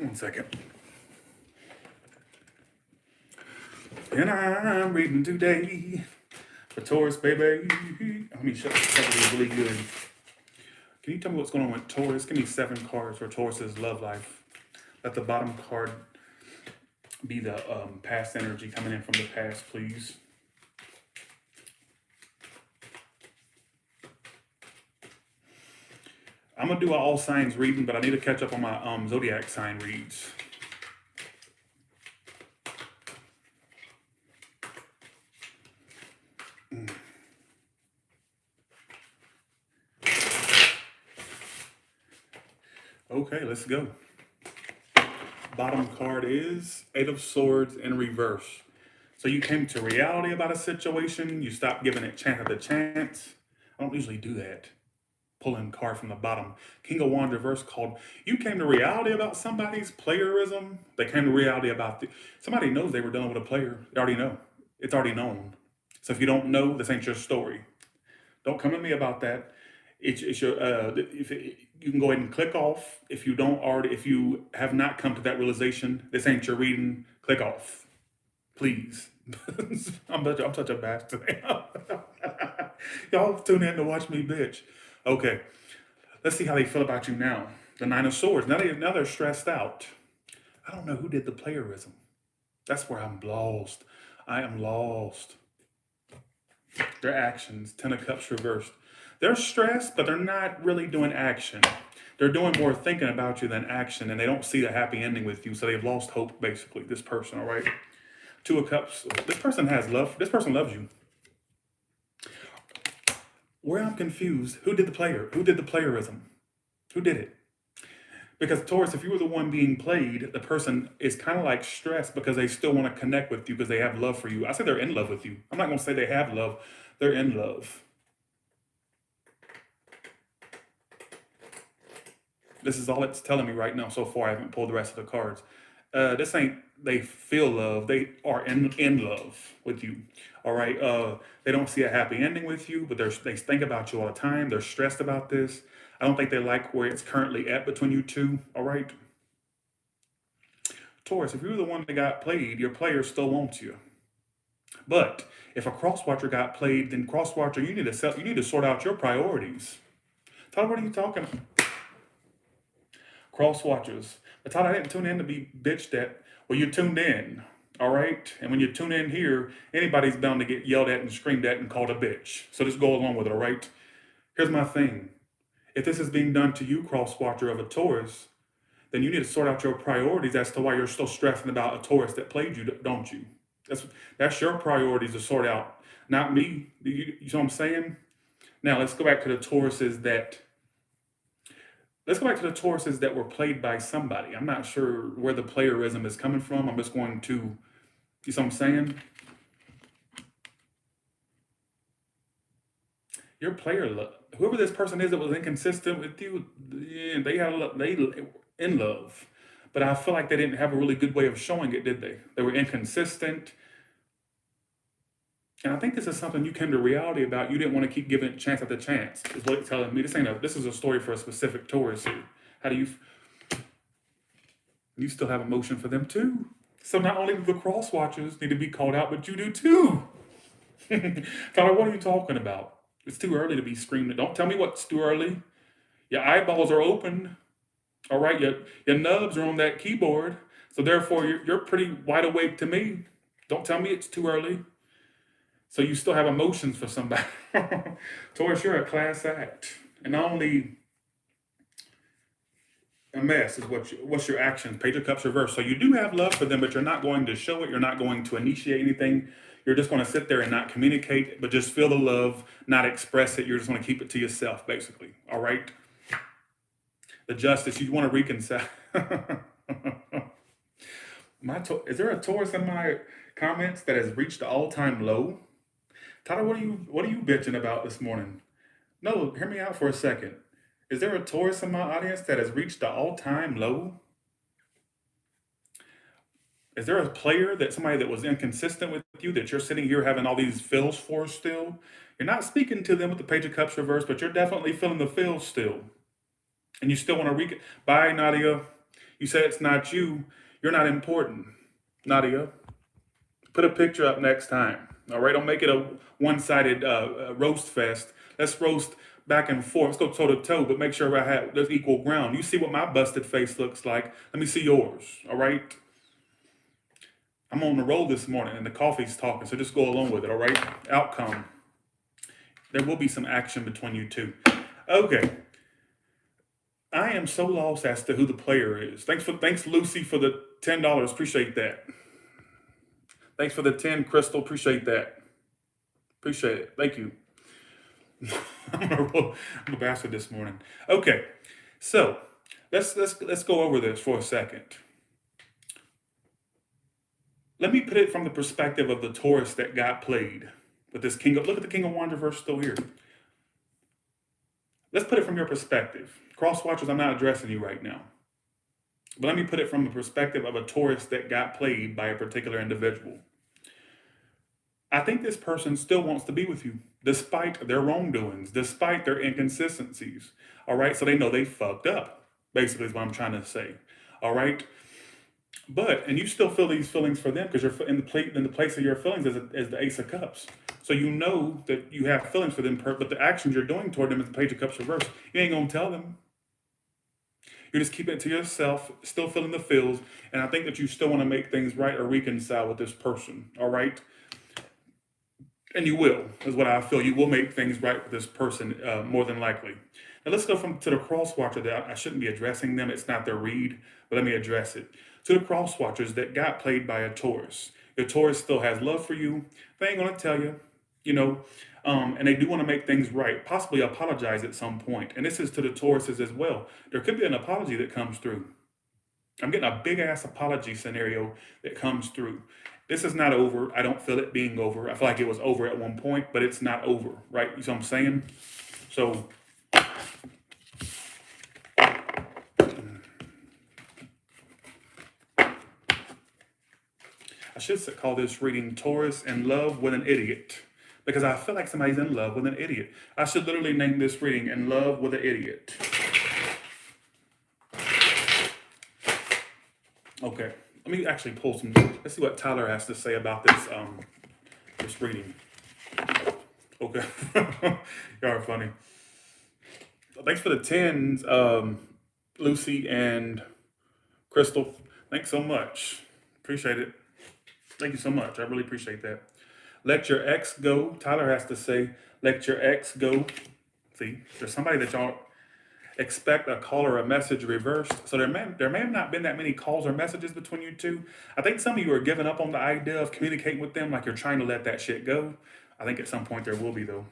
1 second. And I'm reading today for Taurus, baby. Let me shut this really good. Can you tell me what's going on with Taurus? Give me 7 cards for Taurus's love life. Let the bottom card be the past energy coming in from the past, please. I'm going to do an all signs reading, but I need to catch up on my zodiac sign reads. Okay, let's go. Bottom card is 8 of Swords in reverse. So you came to reality about a situation. You stopped giving it chance after chance. I don't usually do that. Pulling card from the bottom. King of Wands reverse called. You came to reality about somebody's playerism. They came to reality about somebody knows they were dealing with a player. They already know. It's already known. So if you don't know, this ain't your story. Don't come at me about that. It's your you can go ahead and click off if you don't already, if you have not come to that realization. This ain't your reading. Click off, please. I'm such a bastard. Y'all tune in to watch me bitch. Okay, let's see how they feel about you now. The 9 of Swords. Now they're stressed out. I don't know who did the playerism. That's where I'm lost. I am lost. Their actions. 10 of Cups reversed. They're stressed, but they're not really doing action. They're doing more thinking about you than action, and they don't see a happy ending with you, so they've lost hope, basically, this person, all right? 2 of Cups. This person has love. This person loves you. Where I'm confused, who did the playerism? Who did it? Because Taurus, if you were the one being played, the person is kind of like stressed because they still want to connect with you because they have love for you. I say they're in love with you. I'm not going to say they have love. They're in love. This is all it's telling me right now so far. I haven't pulled the rest of the cards. This ain't they feel love. They are in love with you. All right. They don't see a happy ending with you, but they think about you all the time. They're stressed about this. I don't think they like where it's currently at between you two. All right. Taurus, if you were the one that got played, your player still wants you. But if a cross-watcher got played, then cross-watcher, you need to sort out your priorities. Tyler, what are you talking about? Cross-watchers. But Tyler, I didn't tune in to be bitched at. Well, you tuned in, all right? And when you tune in here, anybody's bound to get yelled at and screamed at and called a bitch. So just go along with it, all right? Here's my thing. If this is being done to you, cross-watcher of a Taurus, then you need to sort out your priorities as to why you're still stressing about a Taurus that played you, don't you? That's your priorities to sort out, not me. You know what I'm saying? Now, let's go back to the Tauruses that were played by somebody. I'm not sure where the playerism is coming from. I'm just going to, you know what I'm saying? Your player, whoever this person is that was inconsistent with you, yeah, they in love. But I feel like they didn't have a really good way of showing it, did they? They were inconsistent. And I think this is something you came to reality about. You didn't want to keep giving it chance after chance, is what it's telling me. This is a story for a specific Taurus here. How do you still have emotion for them too? So not only do the cross watchers need to be called out, but you do too. Tyler, what are you talking about? It's too early to be screaming. Don't tell me what's too early. Your eyeballs are open. All right, your nubs are on that keyboard. So therefore, you're pretty wide awake to me. Don't tell me it's too early. So you still have emotions for somebody. Taurus, you're a class act. And not only a mess is what's your actions. Page of Cups reverse. So you do have love for them, but you're not going to show it. You're not going to initiate anything. You're just going to sit there and not communicate, but just feel the love, not express it. You're just going to keep it to yourself, basically. All right? The Justice, you want to reconcile. Is there a Taurus in my comments that has reached the all-time low? Tyler, what are you bitching about this morning? No, hear me out for a second. Is there a Taurus in my audience that has reached the all-time low? Is there a player somebody that was inconsistent with you that you're sitting here having all these feels for still? You're not speaking to them with the Page of Cups reverse, but you're definitely feeling the feels still. And you still want to bye, Nadia. You say it's not you, you're not important. Nadia, put a picture up next time. All right, don't make it a one-sided roast fest. Let's roast back and forth. Let's go toe to toe, but make sure there's equal ground. You see what my busted face looks like. Let me see yours. All right. I'm on the roll this morning, and the coffee's talking, so just go along with it. All right. Outcome. There will be some action between you two. Okay. I am so lost as to who the player is. Thanks Lucy for the $10. Appreciate that. Thanks for the 10, Crystal. Appreciate that. Appreciate it. Thank you. I'm a bastard this morning. Okay, so let's go over this for a second. Let me put it from the perspective of the Taurus that got played with this King of. Look at the King of Wands reverse still here. Let's put it from your perspective. Cross watchers, I'm not addressing you right now. But let me put it from the perspective of a Taurus that got played by a particular individual. I think this person still wants to be with you, despite their wrongdoings, despite their inconsistencies. All right, so they know they fucked up, basically is what I'm trying to say. All right, and you still feel these feelings for them because you're in the place of your feelings as the Ace of Cups. So you know that you have feelings for them, but the actions you're doing toward them is the Page of Cups reversed. You ain't gonna tell them. You're just keeping it to yourself, still feeling the feels, and I think that you still want to make things right or reconcile with this person. All right. And you will, is what I feel. You will make things right with this person, more than likely. Now let's go to the cross watcher that I shouldn't be addressing them. It's not their read, but let me address it. To the cross watchers that got played by a Taurus. Your Taurus still has love for you. They ain't gonna tell you, and they do want to make things right, possibly apologize at some point. And this is to the Tauruses as well. There could be an apology that comes through. I'm getting a big ass apology scenario that comes through. This is not over. I don't feel it being over. I feel like it was over at one point, but it's not over, right? You see what I'm saying? So, I should call this reading Taurus in Love with an Idiot, because I feel like somebody's in love with an idiot. I should literally name this reading In Love with an Idiot. Okay. Let me actually pull some. Let's see what Tyler has to say about this reading. Okay, y'all are funny. Thanks for the 10s, Lucy and Crystal. Thanks so much. Appreciate it. Thank you so much. I really appreciate that. Let your ex go. Tyler has to say, let your ex go. See, there's somebody that y'all expect a call or a message reversed. So there may have not been that many calls or messages between you two. I think some of you are giving up on the idea of communicating with them, like you're trying to let that shit go. I think at some point there will be, though.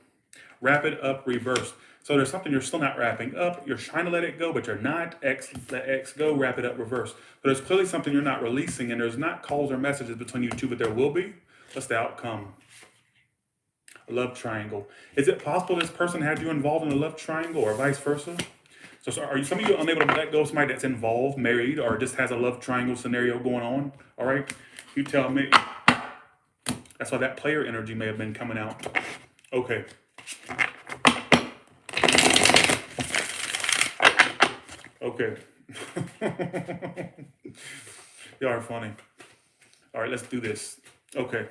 Wrap it up, reversed. So there's something you're still not wrapping up. You're trying to let it go, but you're not. Let X go, wrap it up, reverse. But there's clearly something you're not releasing, and there's not calls or messages between you two, but there will be. What's the outcome? A love triangle. Is it possible this person had you involved in a love triangle or vice versa? So are some of you unable to let go of somebody that's involved, married, or just has a love triangle scenario going on? All right, you tell me. That's why that player energy may have been coming out. Okay. Okay. Y'all are funny. All right, let's do this. Okay.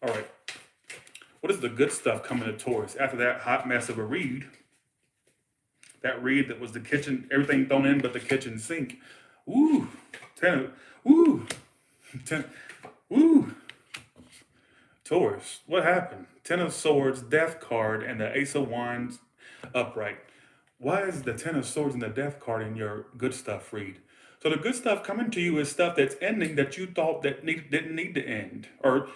All right. What is the good stuff coming to Taurus after that hot mess of a read? That read that was the kitchen, everything thrown in but the kitchen sink. Ooh, 10, ooh, 10, ooh. Taurus, what happened? 10 of Swords, Death card, and the Ace of Wands upright. Why is the 10 of Swords and the Death card in your good stuff read? So the good stuff coming to you is stuff that's ending that you thought that didn't need to end. Or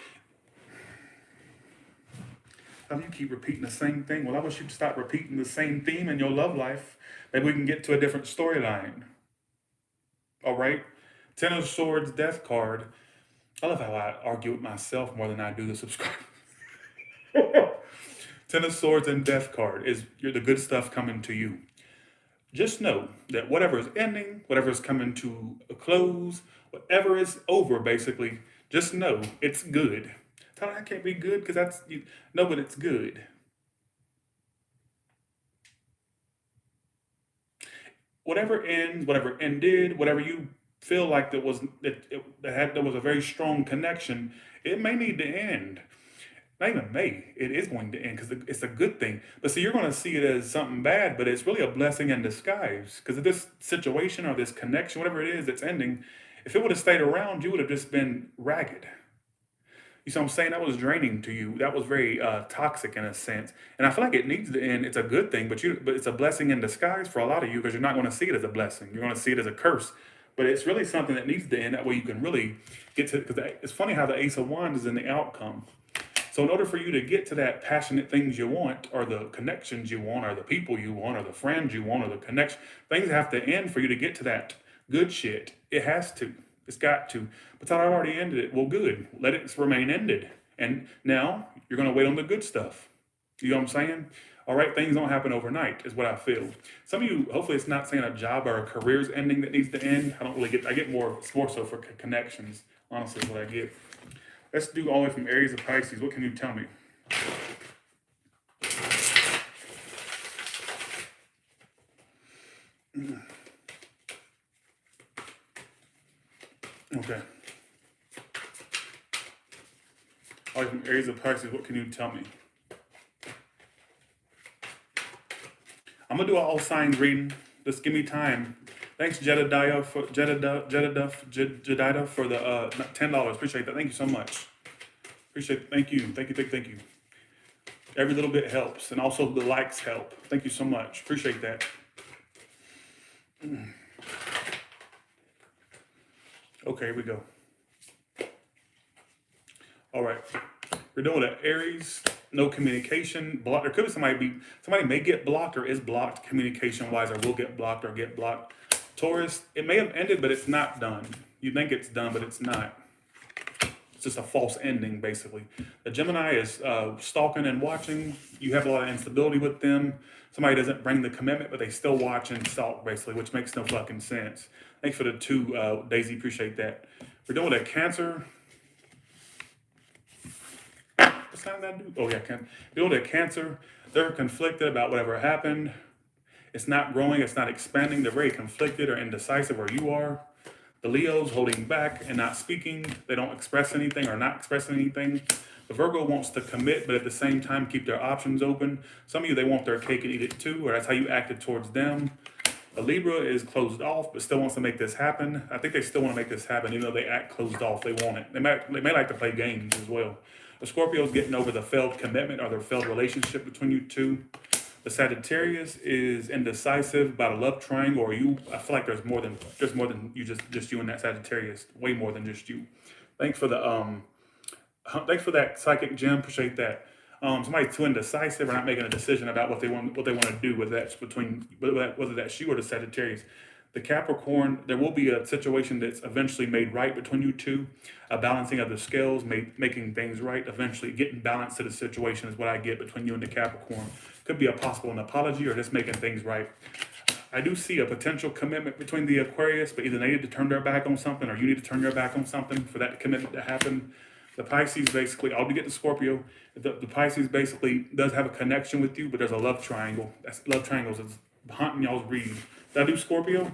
how do you keep repeating the same thing? Well, I wish you'd stop repeating the same theme in your love life. Maybe we can get to a different storyline. All right? 10 of Swords, Death card. I love how I argue with myself more than I do the subscribers. 10 of Swords and Death card is the good stuff coming to you. Just know that whatever is ending, whatever is coming to a close, whatever is over, basically, just know it's good. Tell me I can't be good because that's, no, but it's good. whatever ends, whatever ended, whatever you feel like there was a very strong connection, it may need to end. Not even may, it is going to end because it's a good thing. But see, you're going to see it as something bad, but it's really a blessing in disguise. Because of this situation or this connection, whatever it is that's ending, if it would have stayed around, you would have just been ragged. You see what I'm saying? That was draining to you. That was very toxic in a sense. And I feel like it needs to end. It's a good thing, but it's a blessing in disguise for a lot of you because you're not going to see it as a blessing. You're going to see it as a curse. But it's really something that needs to end. That way you can really get to. Because it's funny how the Ace of Wands is in the outcome. So in order for you to get to that passionate things you want, or the connections you want, or the people you want, or the friends you want, or the connection, things have to end for you to get to that good shit. It has to. It's got to. But I already ended it. Well, good. Let it remain ended. And now you're going to wait on the good stuff. You know what I'm saying? All right, things don't happen overnight, is what I feel. Some of you, hopefully, it's not saying a job or a career's ending that needs to end. I get more, it's more so for connections, honestly, is what I get. Let's do all the way from Aries to Pisces. What can you tell me? Okay. All the way from Aries to Pisces. What can you tell me? I'm gonna do an all signs reading. Just give me time. Thanks, Jedediah for the $10. Appreciate that. Thank you so much. Appreciate it. Thank you. Thank you. Every little bit helps, and also the likes help. Thank you so much. Appreciate that. Okay, here we go. All right. We're doing an Aries, no communication, block. There could be somebody may get blocked or is blocked communication wise, or will get blocked or get blocked. Taurus, it may have ended, but it's not done. You think it's done, but it's not. It's just a false ending, basically. The Gemini is stalking and watching. You have a lot of instability with them. Somebody doesn't bring the commitment, but they still watch and stalk, basically, which makes no fucking sense. Thanks for the 2, Daisy. Appreciate that. We're doing a Cancer. What's that do? Oh, yeah, doing a Cancer. They're conflicted about whatever happened. It's not growing. It's not expanding. They're very conflicted or indecisive where you are. The Leos holding back and not speaking. They don't express anything or not express anything. The Virgo wants to commit, but at the same time keep their options open. Some of you, they want their cake and eat it too, or that's how you acted towards them. The Libra is closed off, but still wants to make this happen. I think they still want to make this happen, even though they act closed off. They want it. They may like to play games as well. The Scorpio's getting over the failed commitment or the failed relationship between you two. The Sagittarius is indecisive about a love triangle, or you. I feel like there's more than you, just you and that Sagittarius. Way more than just you. Thanks for that psychic gem. Appreciate that. Somebody's too indecisive or not making a decision about what they want to do, whether that's you or the Sagittarius. The Capricorn, there will be a situation that's eventually made right between you two, a balancing of the scales, making things right, eventually getting balance to the situation is what I get between you and the Capricorn. Could be a possible an apology or just making things right. I do see a potential commitment between the Aquarius, but either they need to turn their back on something or you need to turn your back on something for that commitment to happen. The Pisces basically, I'll get to Scorpio. The Pisces basically does have a connection with you, but there's a love triangle. That's love triangles is haunting y'all's read. Did I do Scorpio?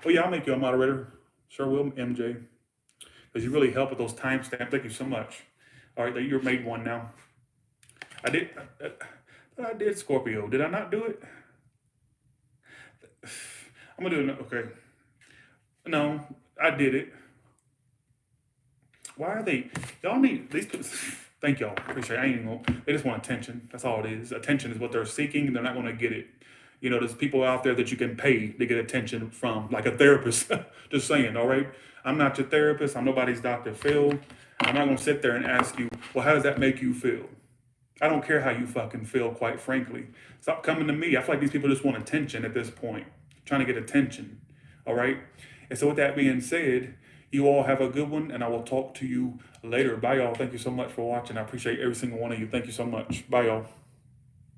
Oh yeah, I'll make you a moderator. Sure will, MJ. Because you really help with those timestamps. Thank you so much. All right, you're made one now. I did Scorpio. Did I not do it? I'm gonna do it. Okay. No, I did it. Why are they? Y'all need these. Thank y'all. Appreciate it. I ain't even gonna, they just want attention. That's all it is. Attention is what they're seeking, and they're not going to get it. You know, there's people out there that you can pay to get attention from, like a therapist. Just saying, all right? I'm not your therapist. I'm nobody's Dr. Phil. I'm not going to sit there and ask you, well, how does that make you feel? I don't care how you fucking feel, quite frankly. Stop coming to me. I feel like these people just want attention at this point, trying to get attention, all right? And so with that being said, you all have a good one, and I will talk to you later. Bye, y'all. Thank you so much for watching. I appreciate every single one of you. Thank you so much. Bye, y'all.